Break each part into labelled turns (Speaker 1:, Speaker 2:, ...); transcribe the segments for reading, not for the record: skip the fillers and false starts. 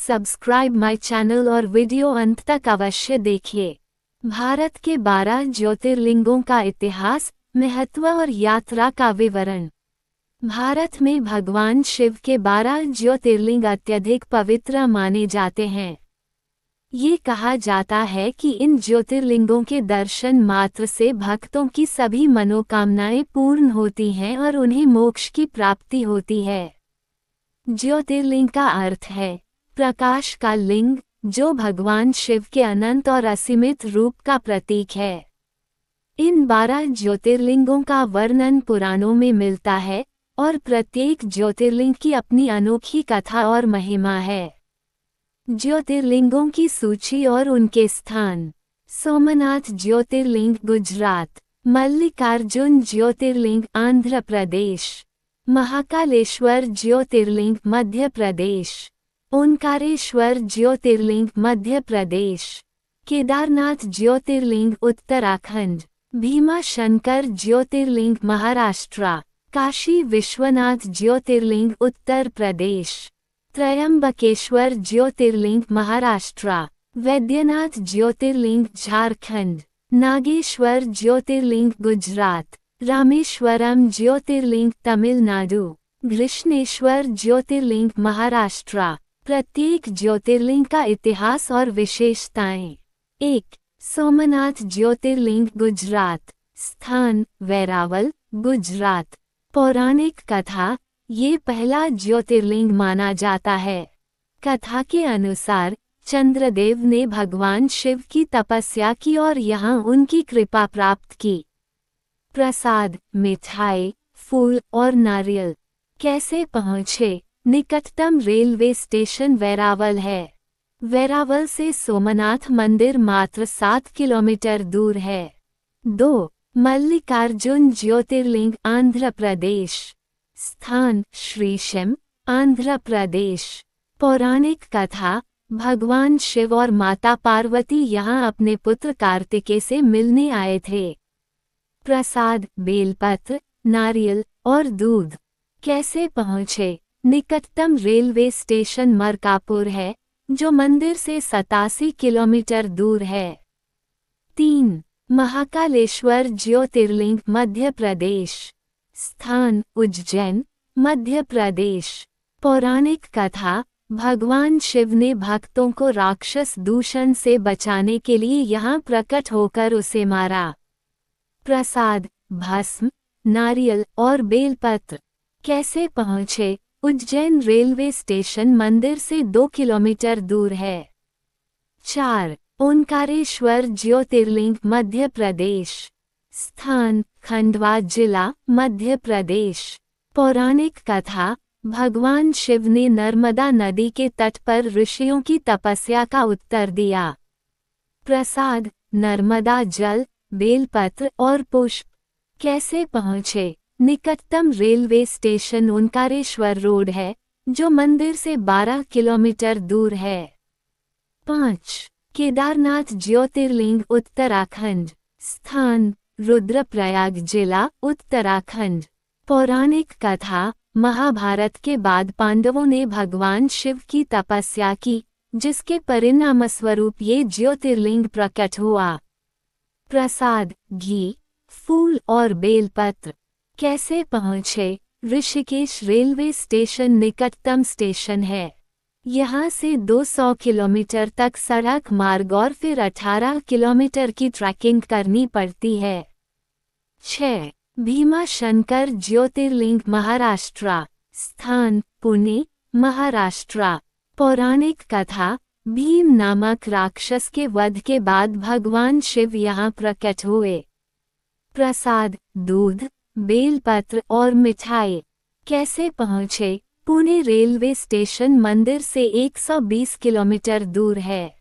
Speaker 1: Subscribe my channel और video अंत तक अवश्य देखिए। भारत के 12 ज्योतिर्लिंगों का इतिहास, महत्व और यात्रा का विवरण। भारत में भगवान शिव के 12 ज्योतिर्लिंग अत्यधिक पवित्र माने जाते हैं। ये कहा जाता है कि इन ज्योतिर्लिंगों के दर्शन मात्र से भक्तों की सभी मनोकामनाएं पूर्ण होती हैं और उन्हें मोक्ष की प्राप्ति होती है। ज्योतिर्लिंग का अर्थ है प्रकाश का लिंग, जो भगवान शिव के अनंत और असीमित रूप का प्रतीक है। इन 12 ज्योतिर्लिंगों का वर्णन पुराणों में मिलता है और प्रत्येक ज्योतिर्लिंग की अपनी अनोखी कथा और महिमा है। ज्योतिर्लिंगों की सूची और उनके स्थान। सोमनाथ ज्योतिर्लिंग गुजरात, मल्लिकार्जुन ज्योतिर्लिंग आंध्र प्रदेश, महाकालेश्वर ज्योतिर्लिंग मध्य प्रदेश, ओंकारेश्वर ज्योतिर्लिंग मध्य प्रदेश, केदारनाथ ज्योतिर्लिंग उत्तराखंड, भीमा शंकर ज्योतिर्लिंग महाराष्ट्र, काशी विश्वनाथ ज्योतिर्लिंग उत्तर प्रदेश, त्रयंबकेश्वर ज्योतिर्लिंग महाराष्ट्र, वैद्यनाथ ज्योतिर्लिंग झारखंड, नागेश्वर ज्योतिर्लिंग गुजरात, रामेश्वरम ज्योतिर्लिंग तमिलनाडु, कृष्णेश्वर ज्योतिर्लिंग महाराष्ट्र। प्रत्येक ज्योतिर्लिंग का इतिहास और विशेषताएं। 1. सोमनाथ ज्योतिर्लिंग गुजरात। स्थान वेरावल, गुजरात। पौराणिक कथा, ये पहला ज्योतिर्लिंग माना जाता है। कथा के अनुसार चंद्रदेव ने भगवान शिव की तपस्या की और यहाँ उनकी कृपा प्राप्त की। प्रसाद, मिठाई, फूल और नारियल। कैसे पहुँचे? निकटतम रेलवे स्टेशन वेरावल है। वेरावल से सोमनाथ मंदिर मात्र 7 किलोमीटर दूर है। 2. मल्लिकार्जुन ज्योतिर्लिंग आंध्र प्रदेश। स्थान श्रीशैम, आंध्र प्रदेश। पौराणिक कथा, भगवान शिव और माता पार्वती यहाँ अपने पुत्र कार्तिकेय से मिलने आए थे। प्रसाद, बेलपत्र, नारियल और दूध। कैसे पहुँचे? निकटतम रेलवे स्टेशन मरकापुर है, जो मंदिर से 87 किलोमीटर दूर है। 3. महाकालेश्वर ज्योतिर्लिंग मध्य प्रदेश। स्थान उज्जैन, मध्य प्रदेश। पौराणिक कथा, भगवान शिव ने भक्तों को राक्षस दूषण से बचाने के लिए यहाँ प्रकट होकर उसे मारा। प्रसाद, भस्म, नारियल और बेलपत्र। कैसे पहुँचे? उज्जैन रेलवे स्टेशन मंदिर से 2 किलोमीटर दूर है। 4. ओंकारेश्वर ज्योतिर्लिंग मध्य प्रदेश। स्थान खंडवा जिला, मध्य प्रदेश। पौराणिक कथा, भगवान शिव ने नर्मदा नदी के तट पर ऋषियों की तपस्या का उत्तर दिया। प्रसाद, नर्मदा जल, बेलपत्र और पुष्प। कैसे पहुँचे? निकटतम रेलवे स्टेशन ओंकारेश्वर रोड है, जो मंदिर से 12 किलोमीटर दूर है। 5. केदारनाथ ज्योतिर्लिंग उत्तराखंड। स्थान रुद्रप्रयाग जिला, उत्तराखंड। पौराणिक कथा, महाभारत के बाद पांडवों ने भगवान शिव की तपस्या की, जिसके परिणामस्वरूप ये ज्योतिर्लिंग प्रकट हुआ। प्रसाद, घी, फूल और बेलपत्र। कैसे पहुँचे? ऋषिकेश रेलवे स्टेशन निकटतम स्टेशन है। यहाँ से 200 किलोमीटर तक सड़क मार्ग और फिर 18 किलोमीटर की ट्रैकिंग करनी पड़ती है। 6. भीमा शंकर ज्योतिर्लिंग महाराष्ट्र। स्थान पुणे, महाराष्ट्र। पौराणिक कथा, भीम नामक राक्षस के वध के बाद भगवान शिव यहाँ प्रकट हुए। प्रसाद, दूध, बेलपत्र और मिठाई। कैसे पहुँचे? पुणे रेलवे स्टेशन मंदिर से 120 किलोमीटर दूर है।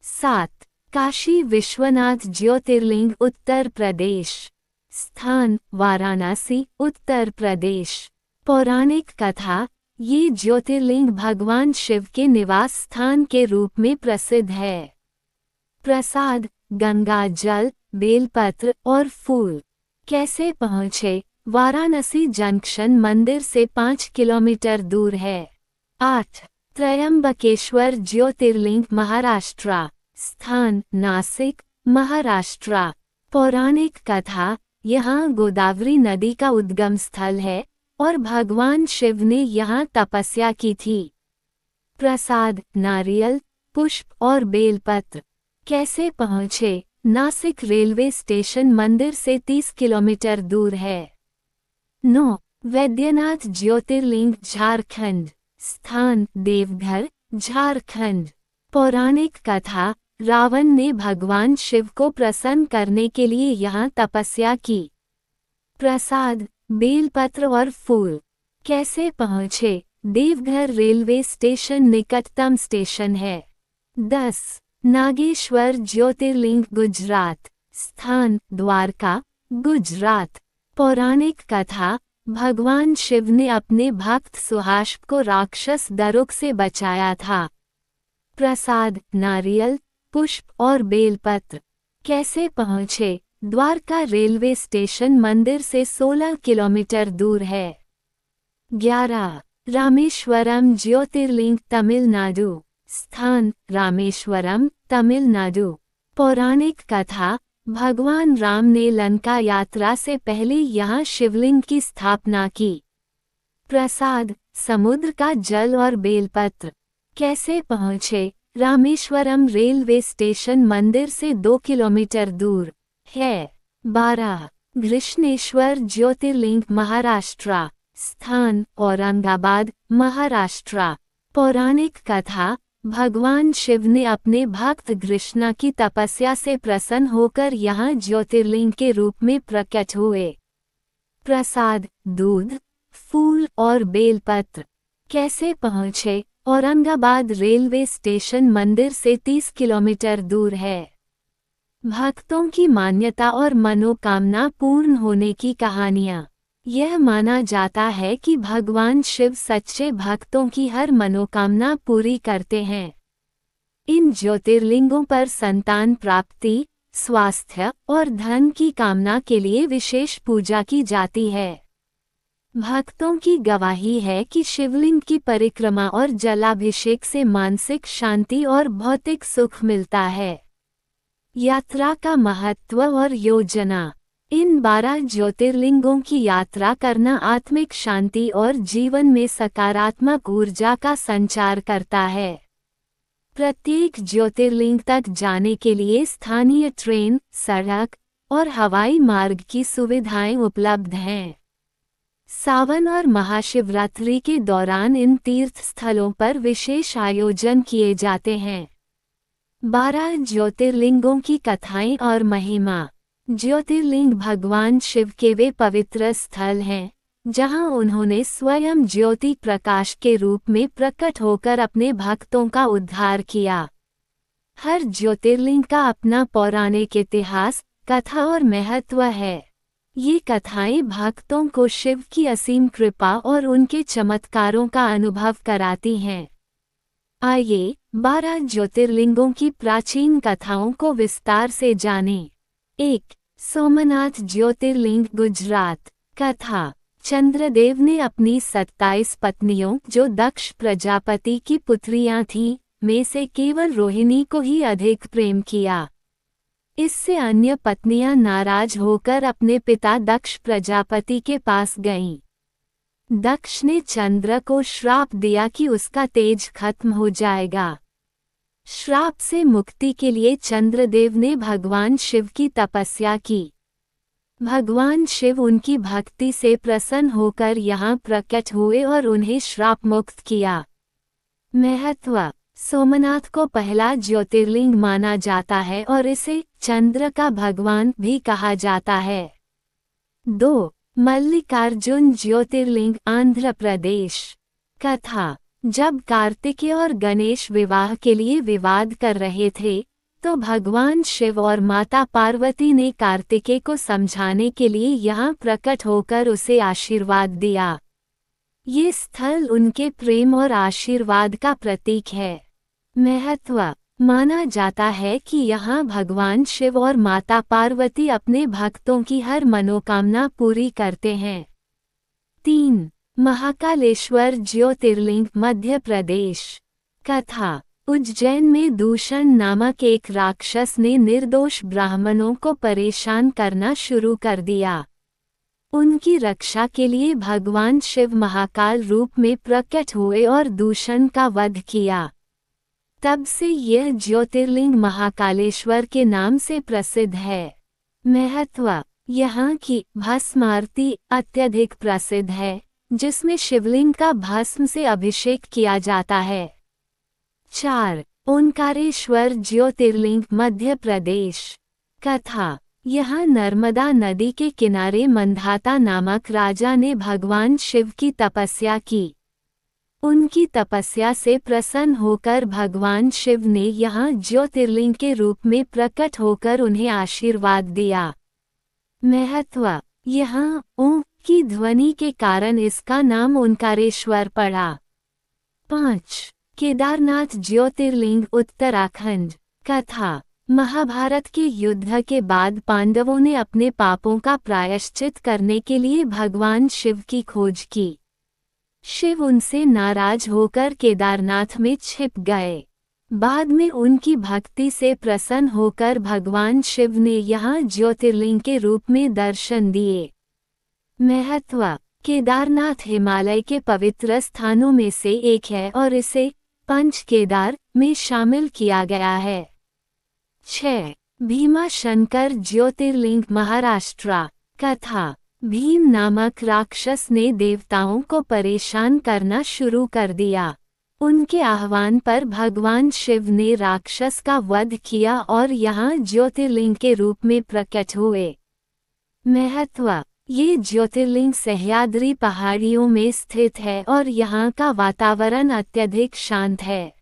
Speaker 1: 7. काशी विश्वनाथ ज्योतिर्लिंग उत्तर प्रदेश। स्थान वाराणसी, उत्तर प्रदेश। पौराणिक कथा, ये ज्योतिर्लिंग भगवान शिव के निवास स्थान के रूप में प्रसिद्ध है। प्रसाद, गंगा जल, बेलपत्र और फूल। कैसे पहुँचे? वाराणसी जंक्शन मंदिर से 5 किलोमीटर दूर है। 8. त्रयंबकेश्वर ज्योतिर्लिंग महाराष्ट्र। स्थान नासिक, महाराष्ट्र। पौराणिक कथा, यहाँ गोदावरी नदी का उद्गम स्थल है और भगवान शिव ने यहाँ तपस्या की थी। प्रसाद, नारियल, पुष्प और बेलपत्र। कैसे पहुँचे? नासिक रेलवे स्टेशन मंदिर से 30 किलोमीटर दूर है। 9. वैद्यनाथ ज्योतिर्लिंग झारखंड। स्थान देवघर, झारखंड। पौराणिक कथा, रावण ने भगवान शिव को प्रसन्न करने के लिए यहाँ तपस्या की। प्रसाद, बेलपत्र और फूल। कैसे पहुँचे? देवघर रेलवे स्टेशन निकटतम स्टेशन है। 10. नागेश्वर ज्योतिर्लिंग गुजरात। स्थान द्वारका, गुजरात। पौराणिक कथा, भगवान शिव ने अपने भक्त सुहास को राक्षस दरुक से बचाया था। प्रसाद, नारियल, पुष्प और बेलपत्र। कैसे पहुँचे? द्वारका रेलवे स्टेशन मंदिर से 16 किलोमीटर दूर है। 11. रामेश्वरम ज्योतिर्लिंग तमिलनाडु। स्थान रामेश्वरम, तमिलनाडु। पौराणिक कथा, भगवान राम ने लंका यात्रा से पहले यहाँ शिवलिंग की स्थापना की। प्रसाद, समुद्र का जल और बेलपत्र। कैसे पहुँचे? रामेश्वरम रेलवे स्टेशन मंदिर से 2 किलोमीटर दूर है। 12. घृष्णेश्वर ज्योतिर्लिंग महाराष्ट्र। स्थान औरंगाबाद, महाराष्ट्र। पौराणिक कथा, भगवान शिव ने अपने भक्त घृष्णा की तपस्या से प्रसन्न होकर यहाँ ज्योतिर्लिंग के रूप में प्रकट हुए। प्रसाद, दूध, फूल और बेलपत्र। कैसे पहुँचे? औरंगाबाद रेलवे स्टेशन मंदिर से 30 किलोमीटर दूर है। भक्तों की मान्यता और मनोकामना पूर्ण होने की कहानियाँ। यह माना जाता है कि भगवान शिव सच्चे भक्तों की हर मनोकामना पूरी करते हैं। इन ज्योतिर्लिंगों पर संतान प्राप्ति, स्वास्थ्य और धन की कामना के लिए विशेष पूजा की जाती है। भक्तों की गवाही है कि शिवलिंग की परिक्रमा और जलाभिषेक से मानसिक शांति और भौतिक सुख मिलता है। यात्रा का महत्व और योजना। इन 12 ज्योतिर्लिंगों की यात्रा करना आत्मिक शांति और जीवन में सकारात्मक ऊर्जा का संचार करता है। प्रत्येक ज्योतिर्लिंग तक जाने के लिए स्थानीय ट्रेन, सड़क और हवाई मार्ग की सुविधाएं उपलब्ध हैं। सावन और महाशिवरात्रि के दौरान इन तीर्थ स्थलों पर विशेष आयोजन किए जाते हैं। 12 ज्योतिर्लिंगों की कथाएं और महिमा। ज्योतिर्लिंग भगवान शिव के वे पवित्र स्थल हैं, जहां उन्होंने स्वयं ज्योति प्रकाश के रूप में प्रकट होकर अपने भक्तों का उद्धार किया। हर ज्योतिर्लिंग का अपना पौराणिक इतिहास, कथा और महत्व है। ये कथाएं भक्तों को शिव की असीम कृपा और उनके चमत्कारों का अनुभव कराती हैं। आइए 12 ज्योतिर्लिंगों की प्राचीन कथाओं को विस्तार से जानें। 1. सोमनाथ ज्योतिर्लिंग गुजरात। कथा, चंद्रदेव ने अपनी 27 पत्नियों, जो दक्ष प्रजापति की पुत्रियां थीं, में से केवल रोहिणी को ही अधिक प्रेम किया। इससे अन्य पत्नियां नाराज होकर अपने पिता दक्ष प्रजापति के पास गईं। दक्ष ने चंद्र को श्राप दिया कि उसका तेज खत्म हो जाएगा। श्राप से मुक्ति के लिए चंद्रदेव ने भगवान शिव की तपस्या की। भगवान शिव उनकी भक्ति से प्रसन्न होकर यहाँ प्रकट हुए और उन्हें श्राप मुक्त किया। महत्व। सोमनाथ को पहला ज्योतिर्लिंग माना जाता है और इसे चंद्र का भगवान भी कहा जाता है। 2. मल्लिकार्जुन ज्योतिर्लिंग आंध्र प्रदेश। कथा, जब कार्तिकेय और गणेश विवाह के लिए विवाद कर रहे थे, तो भगवान शिव और माता पार्वती ने कार्तिकेय को समझाने के लिए यहाँ प्रकट होकर उसे आशीर्वाद दिया। ये स्थल उनके प्रेम और आशीर्वाद का प्रतीक है। महत्व। माना जाता है कि यहाँ भगवान शिव और माता पार्वती अपने भक्तों की हर मनोकामना पूरी करते हैं। 3. महाकालेश्वर ज्योतिर्लिंग मध्य प्रदेश। कथा। उज्जैन में दूषण नामक एक राक्षस ने निर्दोष ब्राह्मणों को परेशान करना शुरू कर दिया। उनकी रक्षा के लिए भगवान शिव महाकाल रूप में प्रकट हुए और दूषण का वध किया। तब से यह ज्योतिर्लिंग महाकालेश्वर के नाम से प्रसिद्ध है। महत्व। यहाँ की भस्म आरती अत्यधिक प्रसिद्ध है, जिसमें शिवलिंग का भस्म से अभिषेक किया जाता है। 4. ओंकारेश्वर ज्योतिर्लिंग मध्य प्रदेश। कथा। यहाँ नर्मदा नदी के किनारे मंधाता नामक राजा ने भगवान शिव की तपस्या की। उनकी तपस्या से प्रसन्न होकर भगवान शिव ने यहाँ ज्योतिर्लिंग के रूप में प्रकट होकर उन्हें आशीर्वाद दिया। महत्व। यहाँ ओं की ध्वनि के कारण इसका नाम ओंकारेश्वर पड़ा। 5. केदारनाथ ज्योतिर्लिंग उत्तराखंड। कथा। महाभारत के युद्ध के बाद पांडवों ने अपने पापों का प्रायश्चित करने के लिए भगवान शिव की खोज की। शिव उनसे नाराज होकर केदारनाथ में छिप गए। बाद में उनकी भक्ति से प्रसन्न होकर भगवान शिव ने यहाँ ज्योतिर्लिंग के रूप में दर्शन दिए। महत्व। केदारनाथ हिमालय के पवित्र स्थानों में से एक है और इसे पंच केदार में शामिल किया गया है। 6. भीमा शंकर ज्योतिर्लिंग महाराष्ट्र। कथा। भीम नामक राक्षस ने देवताओं को परेशान करना शुरू कर दिया। उनके आह्वान पर भगवान शिव ने राक्षस का वध किया और यहाँ ज्योतिर्लिंग के रूप में प्रकट हुए। महत्व। ये ज्योतिर्लिंग सह्याद्री पहाड़ियों में स्थित है और यहाँ का वातावरण अत्यधिक शांत है।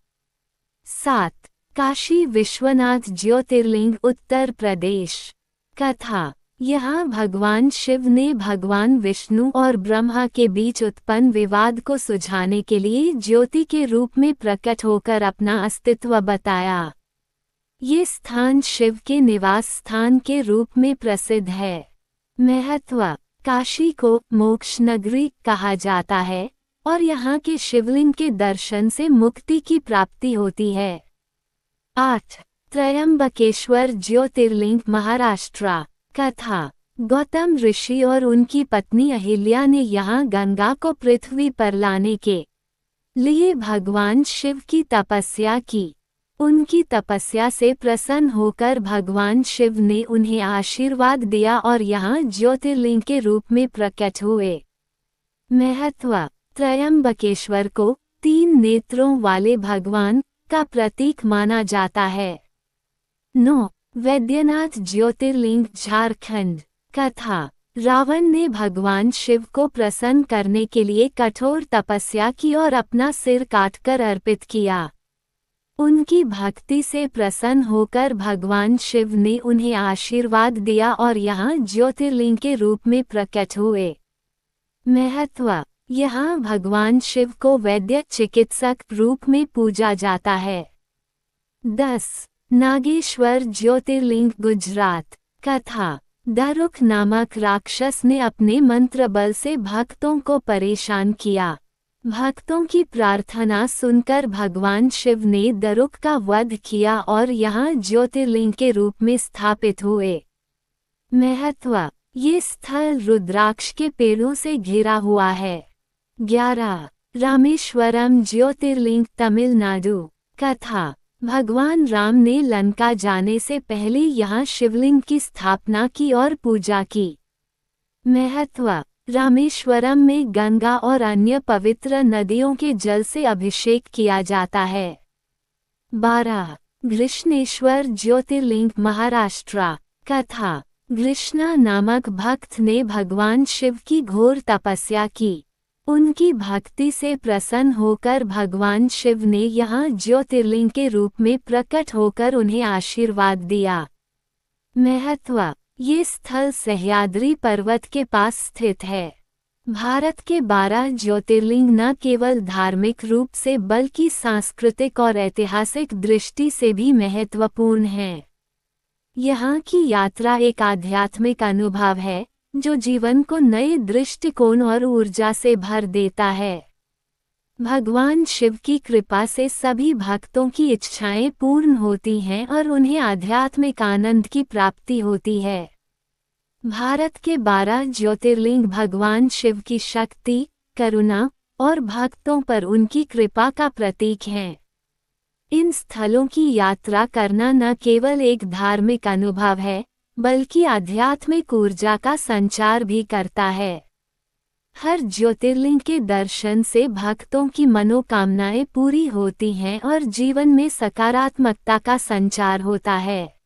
Speaker 1: 7. काशी विश्वनाथ ज्योतिर्लिंग उत्तर प्रदेश। कथा। यहाँ भगवान शिव ने भगवान विष्णु और ब्रह्मा के बीच उत्पन्न विवाद को सुलझाने के लिए ज्योति के रूप में प्रकट होकर अपना अस्तित्व बताया। ये स्थान शिव के निवास स्थान के रूप में प्रसिद्ध है। महत्व। काशी को मोक्ष नगरी कहा जाता है और यहाँ के शिवलिंग के दर्शन से मुक्ति की प्राप्ति होती है। 8. त्रयंबकेश्वर ज्योतिर्लिंग महाराष्ट्र। कथा। गौतम ऋषि और उनकी पत्नी अहिल्या ने यहाँ गंगा को पृथ्वी पर लाने के लिए भगवान शिव की तपस्या की। उनकी तपस्या से प्रसन्न होकर भगवान शिव ने उन्हें आशीर्वाद दिया और यहाँ ज्योतिर्लिंग के रूप में प्रकट हुए। महत्व। त्रयंबकेश्वर को 3 नेत्रों वाले भगवान का प्रतीक माना जाता है। 9. वैद्यनाथ ज्योतिर्लिंग झारखंड। कथा। रावण ने भगवान शिव को प्रसन्न करने के लिए कठोर तपस्या की और अपना सिर काटकर अर्पित किया। उनकी भक्ति से प्रसन्न होकर भगवान शिव ने उन्हें आशीर्वाद दिया और यहाँ ज्योतिर्लिंग के रूप में प्रकट हुए। महत्व। यहाँ भगवान शिव को वैद्य चिकित्सक रूप में पूजा जाता है। 10. नागेश्वर ज्योतिर्लिंग गुजरात। कथा। दारुक नामक राक्षस ने अपने मंत्र बल से भक्तों को परेशान किया। भक्तों की प्रार्थना सुनकर भगवान शिव ने दारुक का वध किया और यहाँ ज्योतिर्लिंग के रूप में स्थापित हुए। महत्व। ये स्थल रुद्राक्ष के पेड़ों से घिरा हुआ है। 11. रामेश्वरम ज्योतिर्लिंग तमिलनाडु। कथा। भगवान राम ने लंका जाने से पहले यहाँ शिवलिंग की स्थापना की और पूजा की। महत्व। रामेश्वरम में गंगा और अन्य पवित्र नदियों के जल से अभिषेक किया जाता है। 12. घृष्णेश्वर ज्योतिर्लिंग महाराष्ट्र। कथा। घृष्णा नामक भक्त ने भगवान शिव की घोर तपस्या की। उनकी भक्ति से प्रसन्न होकर भगवान शिव ने यहाँ ज्योतिर्लिंग के रूप में प्रकट होकर उन्हें आशीर्वाद दिया। महत्व। ये स्थल सह्याद्री पर्वत के पास स्थित है। भारत के 12 ज्योतिर्लिंग न केवल धार्मिक रूप से बल्कि सांस्कृतिक और ऐतिहासिक दृष्टि से भी महत्वपूर्ण हैं। यहाँ की यात्रा एक आध्यात्मिक अनुभव है जो जीवन को नए दृष्टिकोण और ऊर्जा से भर देता है। भगवान शिव की कृपा से सभी भक्तों की इच्छाएं पूर्ण होती हैं और उन्हें आध्यात्मिक आनंद की प्राप्ति होती है। भारत के 12 ज्योतिर्लिंग भगवान शिव की शक्ति, करुणा और भक्तों पर उनकी कृपा का प्रतीक हैं। इन स्थलों की यात्रा करना न केवल एक धार्मिक अनुभव है, बल्कि आध्यात्मिक ऊर्जा का संचार भी करता है। हर ज्योतिर्लिंग के दर्शन से भक्तों की मनोकामनाएं पूरी होती हैं और जीवन में सकारात्मकता का संचार होता है।